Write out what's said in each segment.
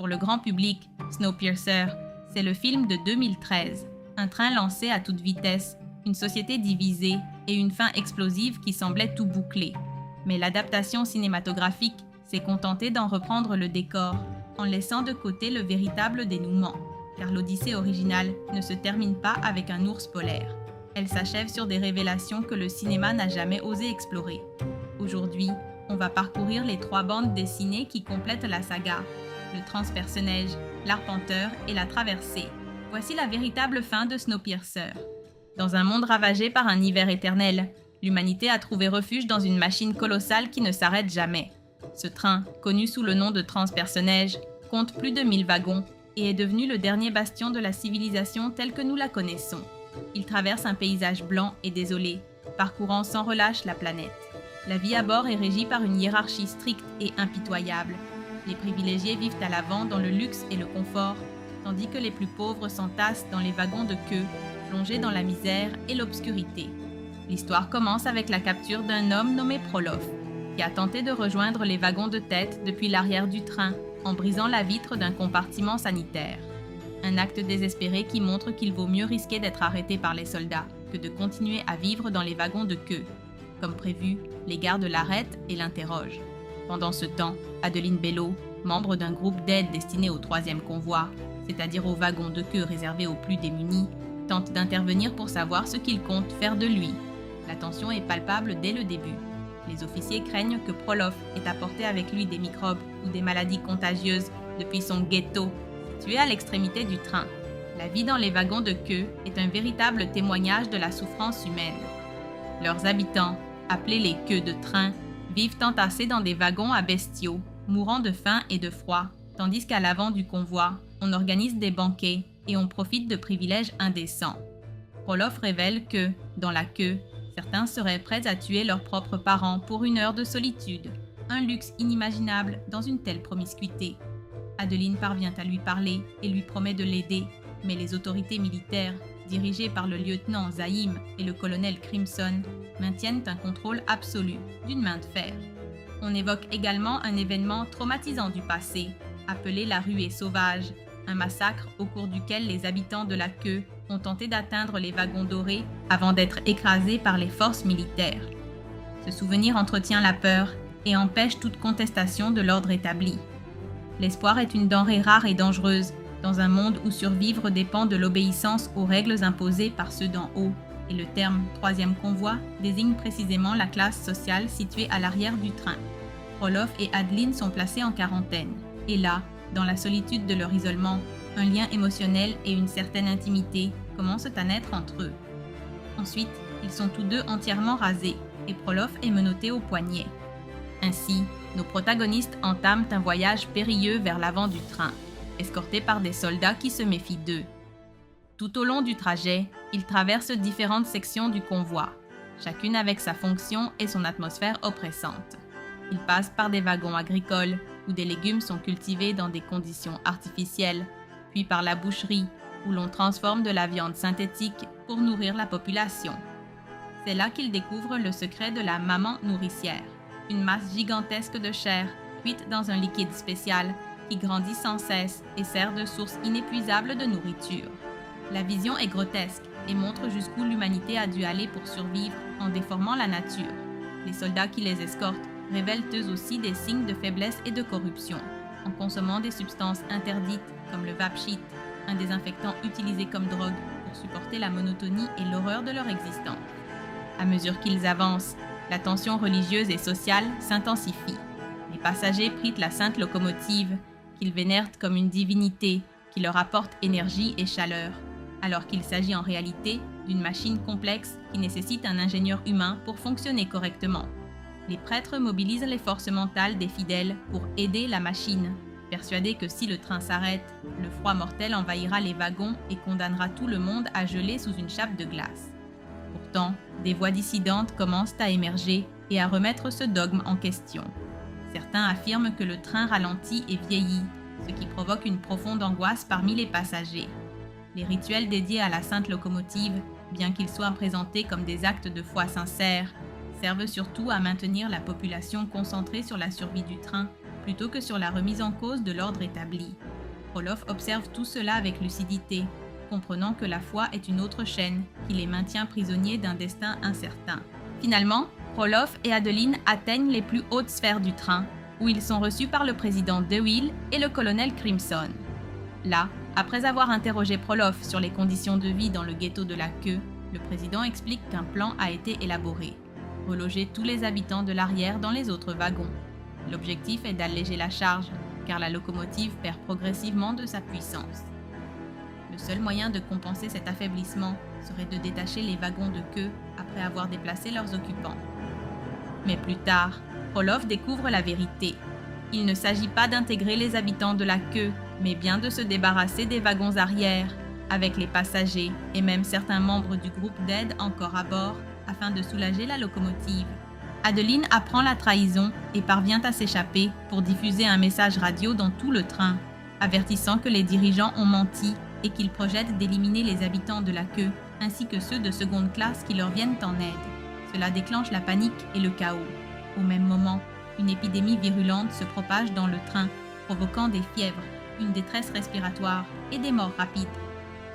Pour le grand public, Snowpiercer, c'est le film de 2013, un train lancé à toute vitesse, une société divisée et une fin explosive qui semblait tout boucler. Mais l'adaptation cinématographique s'est contentée d'en reprendre le décor, en laissant de côté le véritable dénouement, car l'Odyssée originale ne se termine pas avec un ours polaire. Elle s'achève sur des révélations que le cinéma n'a jamais osé explorer. Aujourd'hui, on va parcourir les 3 bandes dessinées qui complètent la saga, le transperce-neige, l'arpenteur et la traversée. Voici la véritable fin de Snowpiercer. Dans un monde ravagé par un hiver éternel, l'humanité a trouvé refuge dans une machine colossale qui ne s'arrête jamais. Ce train, connu sous le nom de transperce-neige, compte plus de 1000 wagons et est devenu le dernier bastion de la civilisation telle que nous la connaissons. Il traverse un paysage blanc et désolé, parcourant sans relâche la planète. La vie à bord est régie par une hiérarchie stricte et impitoyable. Les privilégiés vivent à l'avant dans le luxe et le confort, tandis que les plus pauvres s'entassent dans les wagons de queue, plongés dans la misère et l'obscurité. L'histoire commence avec la capture d'un homme nommé Prolof, qui a tenté de rejoindre les wagons de tête depuis l'arrière du train en brisant la vitre d'un compartiment sanitaire. Un acte désespéré qui montre qu'il vaut mieux risquer d'être arrêté par les soldats que de continuer à vivre dans les wagons de queue. Comme prévu, les gardes l'arrêtent et l'interrogent. Pendant ce temps, Adeline Bello, membre d'un groupe d'aide destiné au 3e convoi, c'est-à-dire aux wagons de queue réservés aux plus démunis, tente d'intervenir pour savoir ce qu'il compte faire de lui. La tension est palpable dès le début. Les officiers craignent que Prolof ait apporté avec lui des microbes ou des maladies contagieuses depuis son ghetto, situé à l'extrémité du train. La vie dans les wagons de queue est un véritable témoignage de la souffrance humaine. Leurs habitants, appelés les queues de train, vivent entassés dans des wagons à bestiaux, mourant de faim et de froid, tandis qu'à l'avant du convoi, on organise des banquets et on profite de privilèges indécents. Prolof révèle que, dans la queue, certains seraient prêts à tuer leurs propres parents pour une heure de solitude, un luxe inimaginable dans une telle promiscuité. Adeline parvient à lui parler et lui promet de l'aider, mais les autorités militaires, dirigées par le lieutenant Zahim et le colonel Crimson, maintiennent un contrôle absolu, d'une main de fer. On évoque également un événement traumatisant du passé, appelé la ruée sauvage, un massacre au cours duquel les habitants de la queue ont tenté d'atteindre les wagons dorés avant d'être écrasés par les forces militaires. Ce souvenir entretient la peur et empêche toute contestation de l'ordre établi. L'espoir est une denrée rare et dangereuse dans un monde où survivre dépend de l'obéissance aux règles imposées par ceux d'en haut, et le terme « 3e convoi » désigne précisément la classe sociale située à l'arrière du train. Prolof et Adeline sont placés en quarantaine, et là, dans la solitude de leur isolement, un lien émotionnel et une certaine intimité commencent à naître entre eux. Ensuite, ils sont tous deux entièrement rasés, et Prolof est menotté au poignet. Ainsi, nos protagonistes entament un voyage périlleux vers l'avant du train, escortés par des soldats qui se méfient d'eux. Tout au long du trajet, ils traversent différentes sections du convoi, chacune avec sa fonction et son atmosphère oppressante. Ils passent par des wagons agricoles, où des légumes sont cultivés dans des conditions artificielles, puis par la boucherie, où l'on transforme de la viande synthétique pour nourrir la population. C'est là qu'ils découvrent le secret de la maman nourricière, une masse gigantesque de chair cuite dans un liquide spécial qui grandit sans cesse et sert de source inépuisable de nourriture. La vision est grotesque et montre jusqu'où l'humanité a dû aller pour survivre en déformant la nature. Les soldats qui les escortent révèlent eux aussi des signes de faiblesse et de corruption, en consommant des substances interdites comme le vapshit, un désinfectant utilisé comme drogue pour supporter la monotonie et l'horreur de leur existence. À mesure qu'ils avancent, la tension religieuse et sociale s'intensifie. Les passagers prient la sainte locomotive, qu'ils vénèrent comme une divinité qui leur apporte énergie et chaleur, alors qu'il s'agit en réalité d'une machine complexe qui nécessite un ingénieur humain pour fonctionner correctement. Les prêtres mobilisent les forces mentales des fidèles pour aider la machine, persuadés que si le train s'arrête, le froid mortel envahira les wagons et condamnera tout le monde à geler sous une chape de glace. Pourtant, des voix dissidentes commencent à émerger et à remettre ce dogme en question. Certains affirment que le train ralentit et vieillit, ce qui provoque une profonde angoisse parmi les passagers. Les rituels dédiés à la sainte locomotive, bien qu'ils soient présentés comme des actes de foi sincères, servent surtout à maintenir la population concentrée sur la survie du train plutôt que sur la remise en cause de l'ordre établi. Frolov observe tout cela avec lucidité, comprenant que la foi est une autre chaîne qui les maintient prisonniers d'un destin incertain. Finalement, Frolov et Adeline atteignent les plus hautes sphères du train, où ils sont reçus par le président DeWitt et le colonel Crimson. Là, après avoir interrogé Frolov sur les conditions de vie dans le ghetto de la Queue, le président explique qu'un plan a été élaboré: reloger tous les habitants de l'arrière dans les autres wagons. L'objectif est d'alléger la charge, car la locomotive perd progressivement de sa puissance. Le seul moyen de compenser cet affaiblissement serait de détacher les wagons de queue après avoir déplacé leurs occupants. Mais plus tard, Frolov découvre la vérité. Il ne s'agit pas d'intégrer les habitants de la queue, mais bien de se débarrasser des wagons arrière, avec les passagers et même certains membres du groupe d'aide encore à bord, afin de soulager la locomotive. Adeline apprend la trahison et parvient à s'échapper pour diffuser un message radio dans tout le train, avertissant que les dirigeants ont menti et qu'ils projettent d'éliminer les habitants de la queue ainsi que ceux de seconde classe qui leur viennent en aide. Cela déclenche la panique et le chaos. Au même moment, une épidémie virulente se propage dans le train, provoquant des fièvres, une détresse respiratoire et des morts rapides.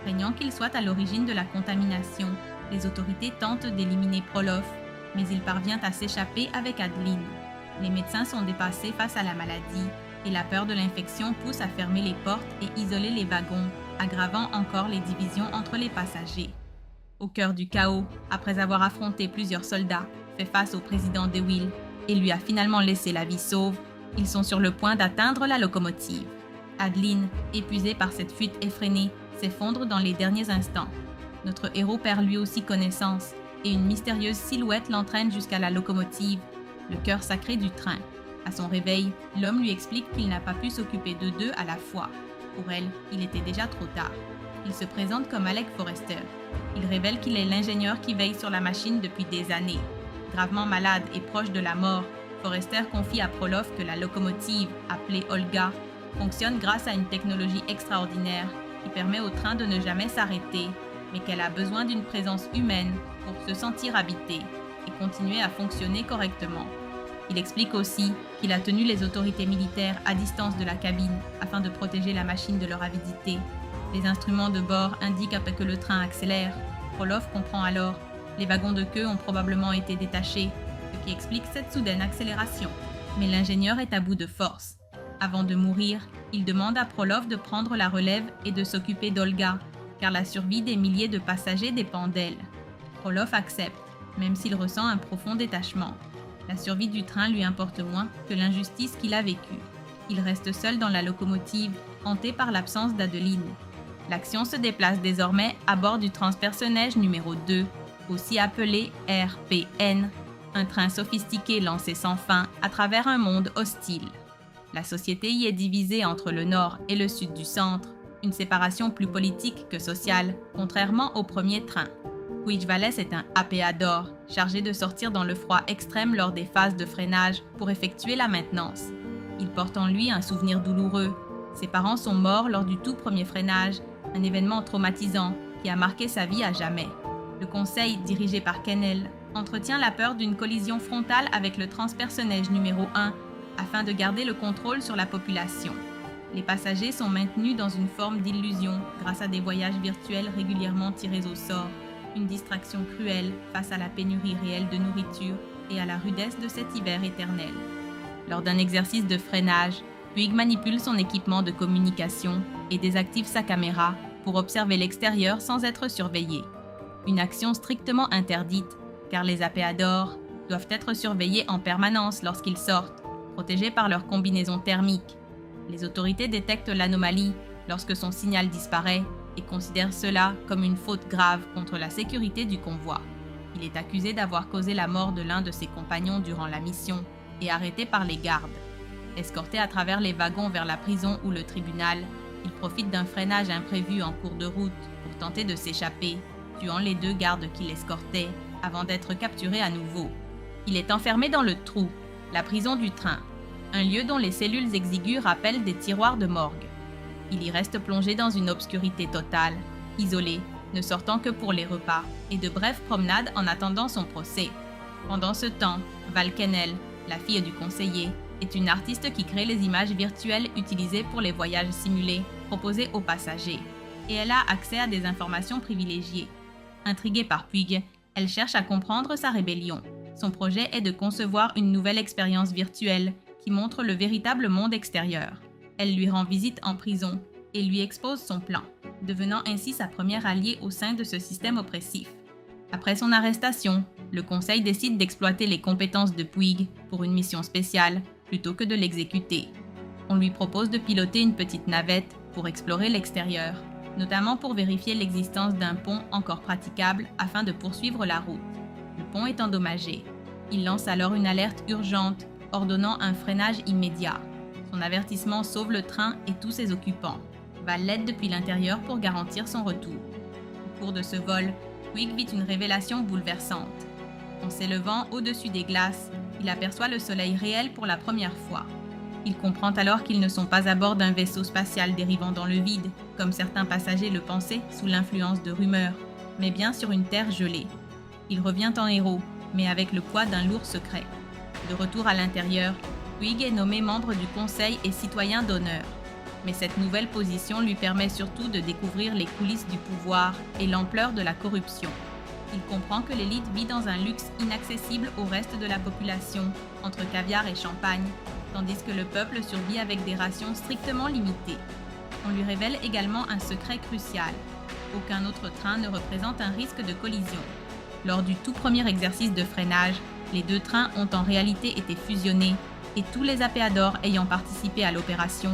Craignant qu'il soit à l'origine de la contamination, les autorités tentent d'éliminer Frolov, mais il parvient à s'échapper avec Adeline. Les médecins sont dépassés face à la maladie et la peur de l'infection pousse à fermer les portes et isoler les wagons, aggravant encore les divisions entre les passagers. Au cœur du chaos, après avoir affronté plusieurs soldats, fait face au président DeWitt et lui a finalement laissé la vie sauve, ils sont sur le point d'atteindre la locomotive. Adeline, épuisée par cette fuite effrénée, s'effondre dans les derniers instants. Notre héros perd lui aussi connaissance et une mystérieuse silhouette l'entraîne jusqu'à la locomotive, le cœur sacré du train. À son réveil, l'homme lui explique qu'il n'a pas pu s'occuper de deux à la fois. Pour elle, il était déjà trop tard. Il se présente comme Alec Forrester. Il révèle qu'il est l'ingénieur qui veille sur la machine depuis des années. Gravement malade et proche de la mort, Forrester confie à Frolov que la locomotive, appelée Olga, fonctionne grâce à une technologie extraordinaire qui permet au train de ne jamais s'arrêter, mais qu'elle a besoin d'une présence humaine pour se sentir habitée et continuer à fonctionner correctement. Il explique aussi qu'il a tenu les autorités militaires à distance de la cabine afin de protéger la machine de leur avidité. Les instruments de bord indiquent que le train accélère. Frolov comprend alors. Les wagons de queue ont probablement été détachés, ce qui explique cette soudaine accélération. Mais l'ingénieur est à bout de force. Avant de mourir, il demande à Frolov de prendre la relève et de s'occuper d'Olga, car la survie des milliers de passagers dépend d'elle. Frolov accepte, même s'il ressent un profond détachement. La survie du train lui importe moins que l'injustice qu'il a vécue. Il reste seul dans la locomotive, hanté par l'absence d'Adeline. L'action se déplace désormais à bord du transpersonnage numéro 2, aussi appelé RPN, un train sophistiqué lancé sans fin à travers un monde hostile. La société y est divisée entre le nord et le sud du centre, une séparation plus politique que sociale, contrairement au premier train. Quiche Valles est un APA d'or, chargé de sortir dans le froid extrême lors des phases de freinage pour effectuer la maintenance. Il porte en lui un souvenir douloureux. Ses parents sont morts lors du tout premier freinage, un événement traumatisant qui a marqué sa vie à jamais. Le conseil, dirigé par Kennel, entretient la peur d'une collision frontale avec le transpersonnage numéro 1 afin de garder le contrôle sur la population. Les passagers sont maintenus dans une forme d'illusion grâce à des voyages virtuels régulièrement tirés au sort, une distraction cruelle face à la pénurie réelle de nourriture et à la rudesse de cet hiver éternel. Lors d'un exercice de freinage, Puig manipule son équipement de communication et désactive sa caméra pour observer l'extérieur sans être surveillé. Une action strictement interdite, car les apéadors doivent être surveillés en permanence lorsqu'ils sortent, protégés par leur combinaison thermique. Les autorités détectent l'anomalie lorsque son signal disparaît et considèrent cela comme une faute grave contre la sécurité du convoi. Il est accusé d'avoir causé la mort de l'un de ses compagnons durant la mission et arrêté par les gardes. Escorté à travers les wagons vers la prison ou le tribunal, il profite d'un freinage imprévu en cours de route pour tenter de s'échapper, tuant les deux gardes qui l'escortaient avant d'être capturé à nouveau. Il est enfermé dans le trou, la prison du train, un lieu dont les cellules exiguës rappellent des tiroirs de morgue. Il y reste plongé dans une obscurité totale, isolé, ne sortant que pour les repas et de brèves promenades en attendant son procès. Pendant ce temps, Val Kennel, la fille du conseiller, est une artiste qui crée les images virtuelles utilisées pour les voyages simulés proposés aux passagers, et elle a accès à des informations privilégiées. Intriguée par Puig, elle cherche à comprendre sa rébellion. Son projet est de concevoir une nouvelle expérience virtuelle qui montre le véritable monde extérieur. Elle lui rend visite en prison et lui expose son plan, devenant ainsi sa première alliée au sein de ce système oppressif. Après son arrestation, le conseil décide d'exploiter les compétences de Puig pour une mission spéciale plutôt que de l'exécuter. On lui propose de piloter une petite navette pour explorer l'extérieur, notamment pour vérifier l'existence d'un pont encore praticable afin de poursuivre la route. Le pont est endommagé. Il lance alors une alerte urgente, ordonnant un freinage immédiat. Son avertissement sauve le train et tous ses occupants. Val l'aide depuis l'intérieur pour garantir son retour. Au cours de ce vol, Puig vit une révélation bouleversante. En s'élevant au-dessus des glaces, il aperçoit le soleil réel pour la première fois. Il comprend alors qu'ils ne sont pas à bord d'un vaisseau spatial dérivant dans le vide, comme certains passagers le pensaient sous l'influence de rumeurs, mais bien sur une terre gelée. Il revient en héros, mais avec le poids d'un lourd secret. De retour à l'intérieur, Puig est nommé membre du Conseil et citoyen d'honneur. Mais cette nouvelle position lui permet surtout de découvrir les coulisses du pouvoir et l'ampleur de la corruption. Il comprend que l'élite vit dans un luxe inaccessible au reste de la population, entre caviar et champagne, tandis que le peuple survit avec des rations strictement limitées. On lui révèle également un secret crucial. Aucun autre train ne représente un risque de collision. Lors du tout premier exercice de freinage, les deux trains ont en réalité été fusionnés et tous les apéadors ayant participé à l'opération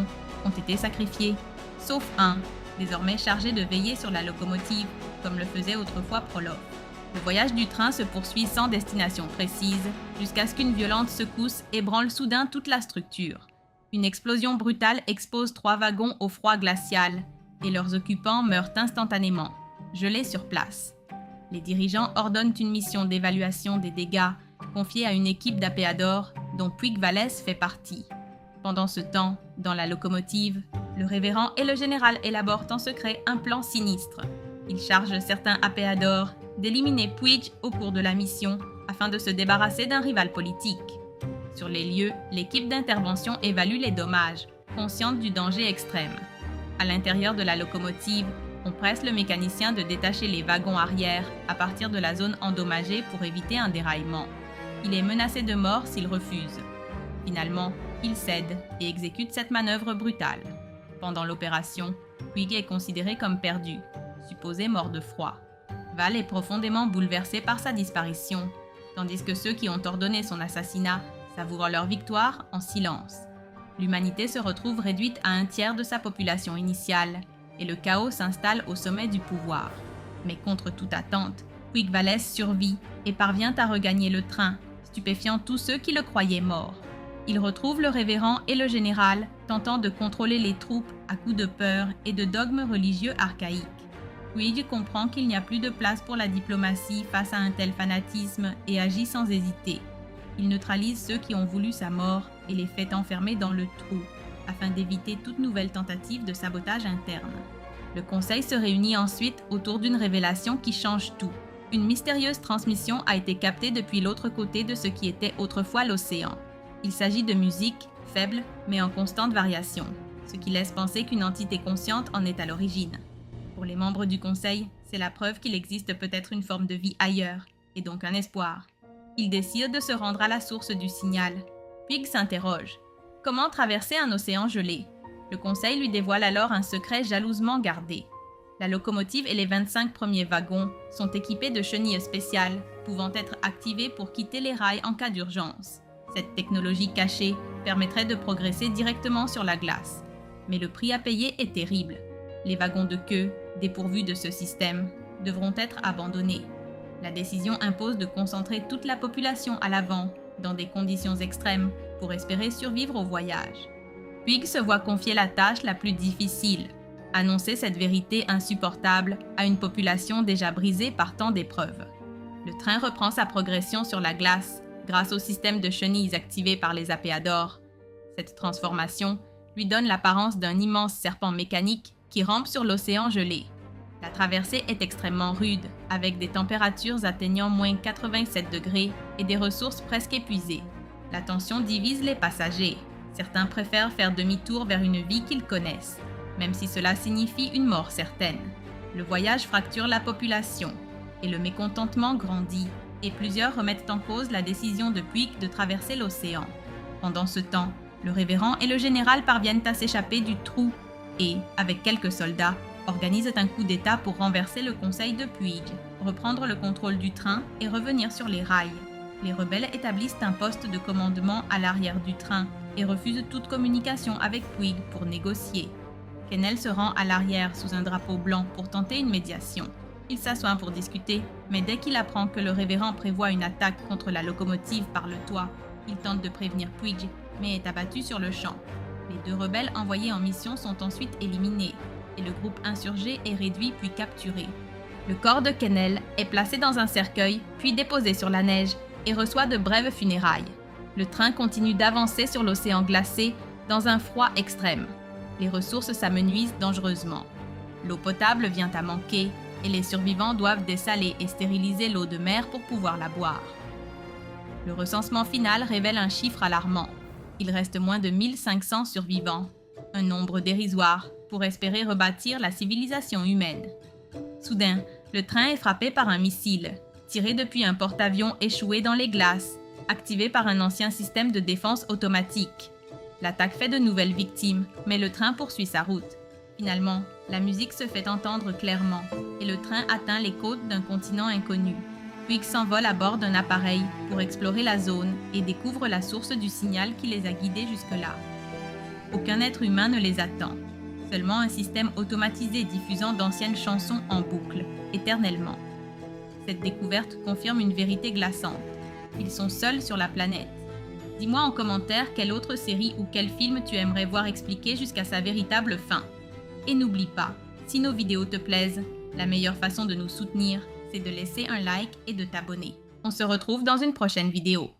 ont été sacrifiés, sauf un, désormais chargé de veiller sur la locomotive, comme le faisait autrefois Proloff. Le voyage du train se poursuit sans destination précise, jusqu'à ce qu'une violente secousse ébranle soudain toute la structure. Une explosion brutale expose 3 wagons au froid glacial, et leurs occupants meurent instantanément, gelés sur place. Les dirigeants ordonnent une mission d'évaluation des dégâts, confiée à une équipe d'apéadors dont Puig Vallès fait partie. Pendant ce temps, dans la locomotive, le révérend et le général élaborent en secret un plan sinistre. Ils chargent certains apéadors d'éliminer Puig au cours de la mission afin de se débarrasser d'un rival politique. Sur les lieux, l'équipe d'intervention évalue les dommages, consciente du danger extrême. À l'intérieur de la locomotive, on presse le mécanicien de détacher les wagons arrière à partir de la zone endommagée pour éviter un déraillement. Il est menacé de mort s'il refuse. Finalement, il cède et exécute cette manœuvre brutale. Pendant l'opération, Puig est considéré comme perdu, supposé mort de froid. Val est profondément bouleversé par sa disparition, tandis que ceux qui ont ordonné son assassinat savourent leur victoire en silence. L'humanité se retrouve réduite à 1/3 de sa population initiale, et le chaos s'installe au sommet du pouvoir. Mais contre toute attente, Puig Vallès survit et parvient à regagner le train, stupéfiant tous ceux qui le croyaient mort. Il retrouve le révérend et le général, tentant de contrôler les troupes à coups de peur et de dogmes religieux archaïques. Puig comprend qu'il n'y a plus de place pour la diplomatie face à un tel fanatisme et agit sans hésiter. Il neutralise ceux qui ont voulu sa mort et les fait enfermer dans le trou, afin d'éviter toute nouvelle tentative de sabotage interne. Le conseil se réunit ensuite autour d'une révélation qui change tout. Une mystérieuse transmission a été captée depuis l'autre côté de ce qui était autrefois l'océan. Il s'agit de musique, faible mais en constante variation, ce qui laisse penser qu'une entité consciente en est à l'origine. Pour les membres du conseil, c'est la preuve qu'il existe peut-être une forme de vie ailleurs, et donc un espoir. Ils décident de se rendre à la source du signal. Puig s'interroge. Comment traverser un océan gelé? Le conseil lui dévoile alors un secret jalousement gardé. La locomotive et les 25 premiers wagons sont équipés de chenilles spéciales, pouvant être activées pour quitter les rails en cas d'urgence. Cette technologie cachée permettrait de progresser directement sur la glace. Mais le prix à payer est terrible. Les wagons de queue, dépourvus de ce système, devront être abandonnés. La décision impose de concentrer toute la population à l'avant, dans des conditions extrêmes, pour espérer survivre au voyage. Puig se voit confier la tâche la plus difficile, annoncer cette vérité insupportable à une population déjà brisée par tant d'épreuves. Le train reprend sa progression sur la glace grâce au système de chenilles activé par les apéadors. Cette transformation lui donne l'apparence d'un immense serpent mécanique qui rampe sur l'océan gelé. La traversée est extrêmement rude, avec des températures atteignant -87 degrés et des ressources presque épuisées. La tension divise les passagers. Certains préfèrent faire demi-tour vers une vie qu'ils connaissent, même si cela signifie une mort certaine. Le voyage fracture la population et le mécontentement grandit, et plusieurs remettent en cause la décision de Puig de traverser l'océan. Pendant ce temps, le révérend et le général parviennent à s'échapper du trou et, avec quelques soldats, organisent un coup d'État pour renverser le conseil de Puig, reprendre le contrôle du train et revenir sur les rails. Les rebelles établissent un poste de commandement à l'arrière du train et refusent toute communication avec Puig pour négocier. Quesnel se rend à l'arrière sous un drapeau blanc pour tenter une médiation. Il s'assoit pour discuter, mais dès qu'il apprend que le révérend prévoit une attaque contre la locomotive par le toit, il tente de prévenir Puig, mais est abattu sur le champ. Les 2 rebelles envoyés en mission sont ensuite éliminés, et le groupe insurgé est réduit puis capturé. Le corps de Quesnel est placé dans un cercueil, puis déposé sur la neige, et reçoit de brèves funérailles. Le train continue d'avancer sur l'océan glacé dans un froid extrême. Les ressources s'amenuisent dangereusement. L'eau potable vient à manquer, et les survivants doivent dessaler et stériliser l'eau de mer pour pouvoir la boire. Le recensement final révèle un chiffre alarmant. Il reste moins de 1500 survivants, un nombre dérisoire pour espérer rebâtir la civilisation humaine. Soudain, le train est frappé par un missile, tiré depuis un porte-avions échoué dans les glaces, activé par un ancien système de défense automatique. L'attaque fait de nouvelles victimes, mais le train poursuit sa route. Finalement, la musique se fait entendre clairement et le train atteint les côtes d'un continent inconnu. Puig s'envole à bord d'un appareil pour explorer la zone et découvre la source du signal qui les a guidés jusque-là. Aucun être humain ne les attend, seulement un système automatisé diffusant d'anciennes chansons en boucle, éternellement. Cette découverte confirme une vérité glaçante. Ils sont seuls sur la planète. Dis-moi en commentaire quelle autre série ou quel film tu aimerais voir expliquer jusqu'à sa véritable fin. Et n'oublie pas, si nos vidéos te plaisent, la meilleure façon de nous soutenir, c'est de laisser un like et de t'abonner. On se retrouve dans une prochaine vidéo.